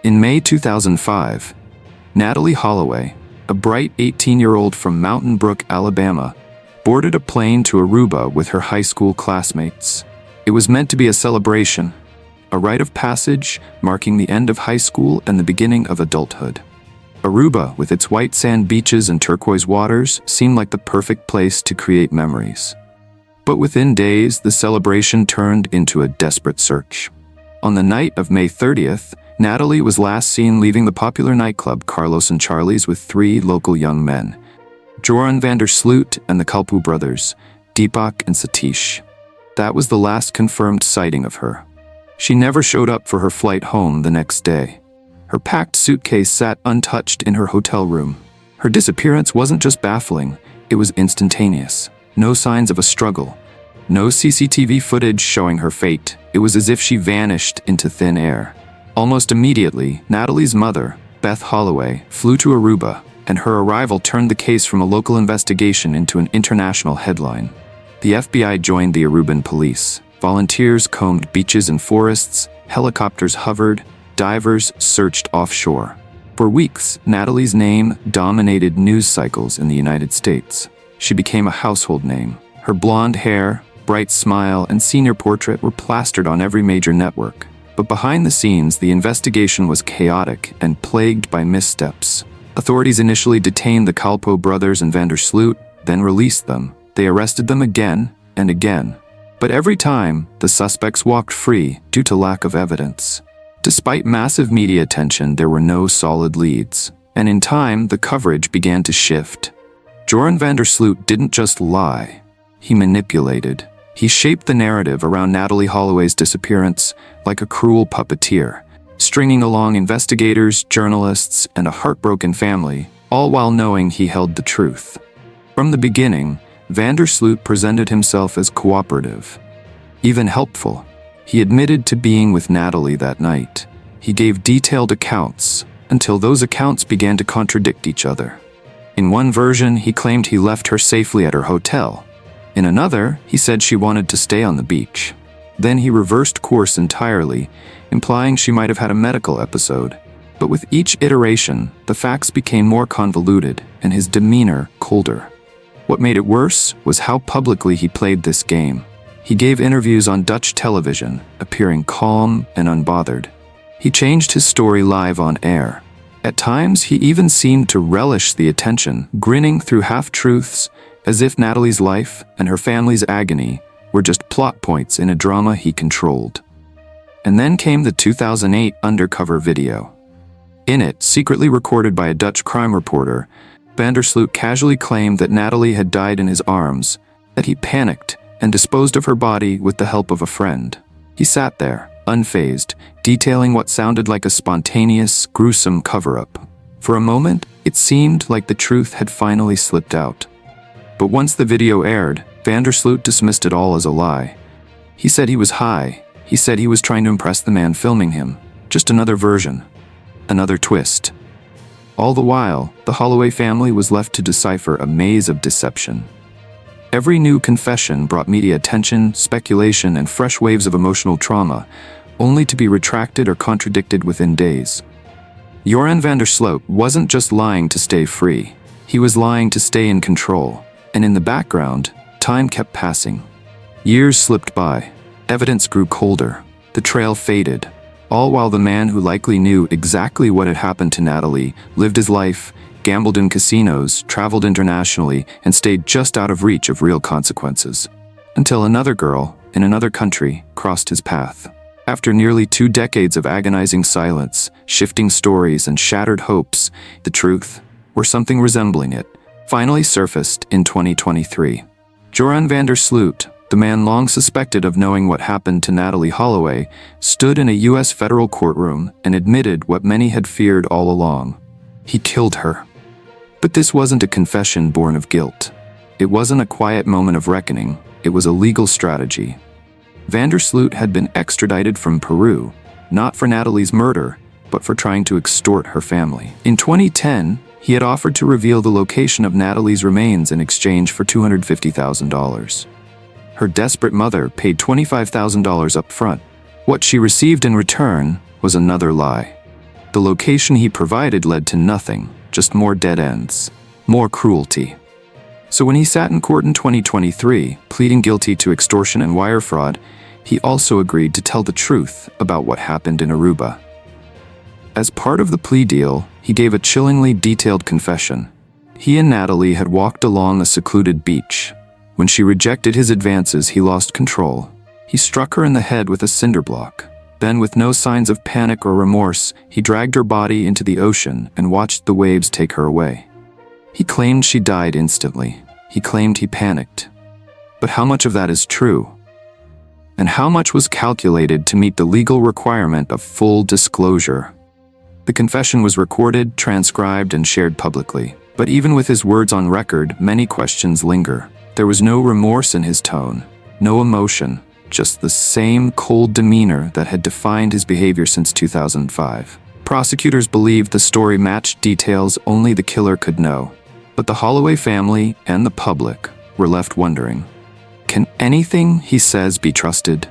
In May 2005, Natalee Holloway, a bright 18-year-old from Mountain Brook, Alabama, boarded a plane to Aruba with her high school classmates. It was meant to be a celebration, a rite of passage marking the end of high school and the beginning of adulthood. Aruba, with its white sand beaches and turquoise waters, seemed like the perfect place to create memories. But within days, the celebration turned into a desperate search. On the night of May 30th, Natalee was last seen leaving the popular nightclub Carlos and Charlie's with 3 local young men, Joran Sloot and the Kalpoe brothers, Deepak and Satish. That was the last confirmed sighting of her. She never showed up for her flight home the next day. Her packed suitcase sat untouched in her hotel room. Her disappearance wasn't just baffling, it was instantaneous. No signs of a struggle. No CCTV footage showing her fate. It was as if she vanished into thin air. Almost immediately, Natalee's mother, Beth Holloway, flew to Aruba, and her arrival turned the case from a local investigation into an international headline. The FBI joined the Aruban police. Volunteers combed beaches and forests, helicopters hovered, divers searched offshore. For weeks, Natalee's name dominated news cycles in the United States. She became a household name. Her blonde hair, bright smile, and senior portrait were plastered on every major network. But behind the scenes, the investigation was chaotic and plagued by missteps. Authorities initially detained the Kalpoe brothers and Sloot, then released them. They arrested them again and again. But every time, the suspects walked free due to lack of evidence. Despite massive media attention, there were no solid leads. And in time, the coverage began to shift. Joran Sloot didn't just lie. He manipulated. He shaped the narrative around Natalee Holloway's disappearance like a cruel puppeteer, stringing along investigators, journalists, and a heartbroken family, all while knowing he held the truth. From the beginning, Sloot presented himself as cooperative, even helpful. He admitted to being with Natalee that night. He gave detailed accounts until those accounts began to contradict each other. In one version, he claimed he left her safely at her hotel. In another, he said she wanted to stay on the beach. Then he reversed course entirely, implying she might have had a medical episode. But with each iteration, the facts became more convoluted and his demeanor colder. What made it worse was how publicly he played this game. He gave interviews on Dutch television, appearing calm and unbothered. He changed his story live on air. At times, he even seemed to relish the attention, grinning through half-truths, as if Natalee's life and her family's agony were just plot points in a drama he controlled. And then came the 2008 undercover video. In it, secretly recorded by a Dutch crime reporter, Sloot casually claimed that Natalee had died in his arms, that he panicked and disposed of her body with the help of a friend. He sat there, unfazed, detailing what sounded like a spontaneous, gruesome cover-up. For a moment, it seemed like the truth had finally slipped out. But once the video aired, Sloot dismissed it all as a lie. He said he was high. He said he was trying to impress the man filming him. Just another version. Another twist. All the while, the Holloway family was left to decipher a maze of deception. Every new confession brought media attention, speculation, and fresh waves of emotional trauma, only to be retracted or contradicted within days. Joran Sloot wasn't just lying to stay free. He was lying to stay in control. And in the background, time kept passing. Years slipped by. Evidence grew colder. The trail faded. All while the man who likely knew exactly what had happened to Natalee lived his life, gambled in casinos, traveled internationally, and stayed just out of reach of real consequences. Until another girl, in another country, crossed his path. After nearly 2 decades of agonizing silence, shifting stories, and shattered hopes, the truth, or something resembling it, finally surfaced in 2023. Joran Sloot, the man long suspected of knowing what happened to Natalee Holloway, stood in a U.S. federal courtroom and admitted what many had feared all along. He killed her. But this wasn't a confession born of guilt. It wasn't a quiet moment of reckoning. It was a legal strategy. Sloot had been extradited from Peru, not for Natalee's murder, but for trying to extort her family. In 2010, he had offered to reveal the location of Natalee's remains in exchange for $250,000. Her desperate mother paid $25,000 up front. What she received in return was another lie. The location he provided led to nothing, just more dead ends, more cruelty. So when he sat in court in 2023, pleading guilty to extortion and wire fraud, he also agreed to tell the truth about what happened in Aruba. As part of the plea deal, he gave a chillingly detailed confession. He and Natalee had walked along a secluded beach. When she rejected his advances, he lost control. He struck her in the head with a cinder block. Then, with no signs of panic or remorse, he dragged her body into the ocean and watched the waves take her away. He claimed she died instantly. He claimed he panicked. But how much of that is true? And how much was calculated to meet the legal requirement of full disclosure? The confession was recorded, transcribed, and shared publicly. But even with his words on record, many questions linger. There was no remorse in his tone, no emotion, just the same cold demeanor that had defined his behavior since 2005. Prosecutors believed the story matched details only the killer could know. But the Holloway family and the public were left wondering, can anything he says be trusted?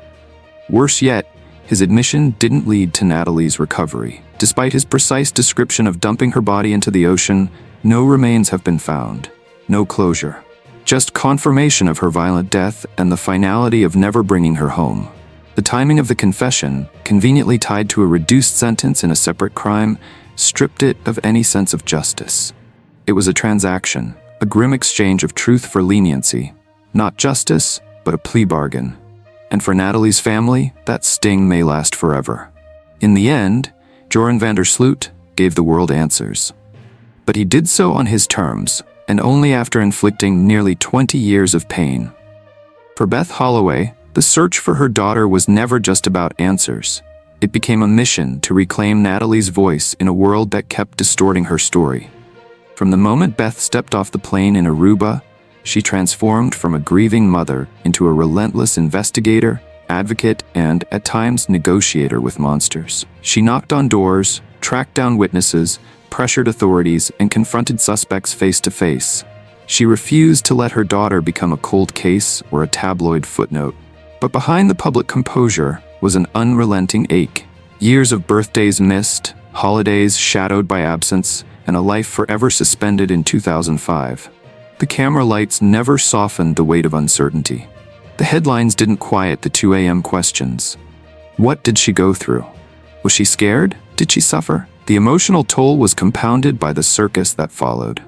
Worse yet, his admission didn't lead to Natalee's recovery. Despite his precise description of dumping her body into the ocean, no remains have been found, no closure. Just confirmation of her violent death and the finality of never bringing her home. The timing of the confession, conveniently tied to a reduced sentence in a separate crime, stripped it of any sense of justice. It was a transaction, a grim exchange of truth for leniency. Not justice, but a plea bargain. And for Natalee's family, that sting may last forever. In the end, Joran van der Sloot gave the world answers. But he did so on his terms, and only after inflicting nearly 20 years of pain. For Beth Holloway, the search for her daughter was never just about answers. It became a mission to reclaim Natalee's voice in a world that kept distorting her story. From the moment Beth stepped off the plane in Aruba, she transformed from a grieving mother into a relentless investigator, advocate, and, at times, negotiator with monsters. She knocked on doors, tracked down witnesses, pressured authorities, and confronted suspects face to face. She refused to let her daughter become a cold case or a tabloid footnote. But behind the public composure was an unrelenting ache. Years of birthdays missed, holidays shadowed by absence, and a life forever suspended in 2005. The camera lights never softened the weight of uncertainty. The headlines didn't quiet the 2 a.m. questions. What did she go through? Was she scared? Did she suffer? The emotional toll was compounded by the circus that followed.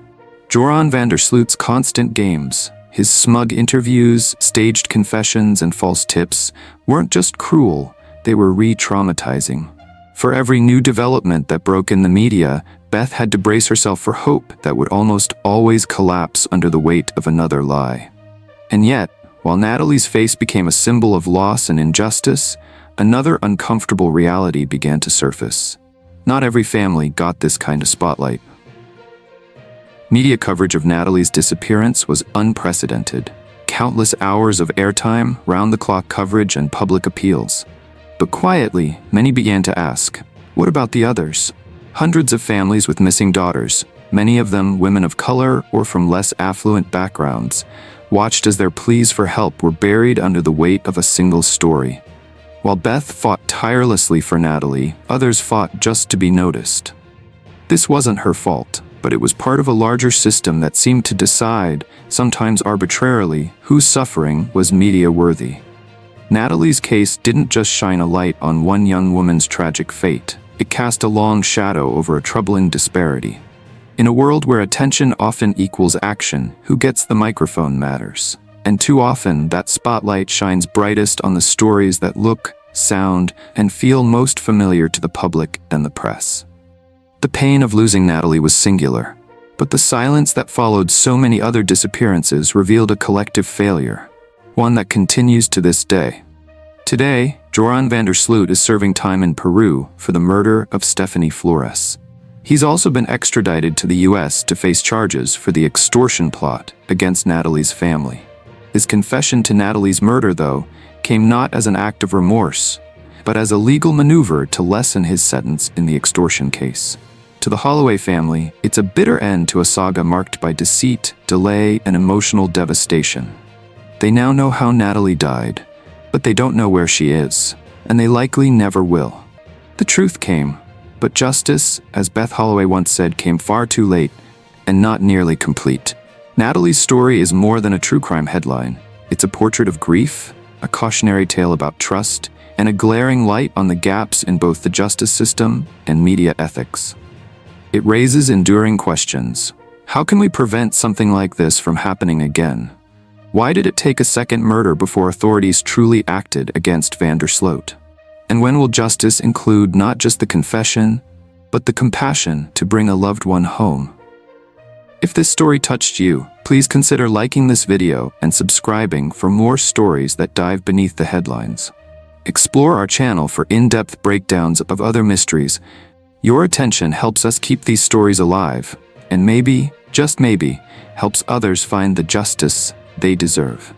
Joran van der Sloot's constant games, his smug interviews, staged confessions, and false tips weren't just cruel, they were re-traumatizing. For every new development that broke in the media, Beth had to brace herself for hope that would almost always collapse under the weight of another lie. And yet, while Natalee's face became a symbol of loss and injustice, another uncomfortable reality began to surface. Not every family got this kind of spotlight. Media coverage of Natalee's disappearance was unprecedented. Countless hours of airtime, round-the-clock coverage, and public appeals. But quietly, many began to ask, what about the others? Hundreds of families with missing daughters, many of them women of color or from less affluent backgrounds, watched as their pleas for help were buried under the weight of a single story. While Beth fought tirelessly for Natalee, others fought just to be noticed. This wasn't her fault, but it was part of a larger system that seemed to decide, sometimes arbitrarily, whose suffering was media-worthy. Natalee's case didn't just shine a light on one young woman's tragic fate. It cast a long shadow over a troubling disparity. In a world where attention often equals action, who gets the microphone matters. And too often, that spotlight shines brightest on the stories that look, sound, and feel most familiar to the public and the press. The pain of losing Natalee was singular, but the silence that followed so many other disappearances revealed a collective failure, one that continues to this day. Today, Joran van der Sloot is serving time in Peru for the murder of Stephanie Flores. He's also been extradited to the US to face charges for the extortion plot against Natalee's family. His confession to Natalee's murder, though, came not as an act of remorse, but as a legal maneuver to lessen his sentence in the extortion case. To the Holloway family, it's a bitter end to a saga marked by deceit, delay, and emotional devastation. They now know how Natalee died, but they don't know where she is, and they likely never will. The truth came, But justice, as Beth Holloway once said, came far too late and not nearly complete. Natalee's story is more than a true crime headline. It's a portrait of grief, a cautionary tale about trust, and a glaring light on the gaps in both the justice system and media ethics. It raises enduring questions. How can we prevent something like this from happening again? Why did it take a second murder before authorities truly acted against Sloot? And when will justice include not just the confession, but the compassion to bring a loved one home? If this story touched you, please consider liking this video and subscribing for more stories that dive beneath the headlines. Explore our channel for in-depth breakdowns of other mysteries. Your attention helps us keep these stories alive, and maybe, just maybe, helps others find the justice they deserve.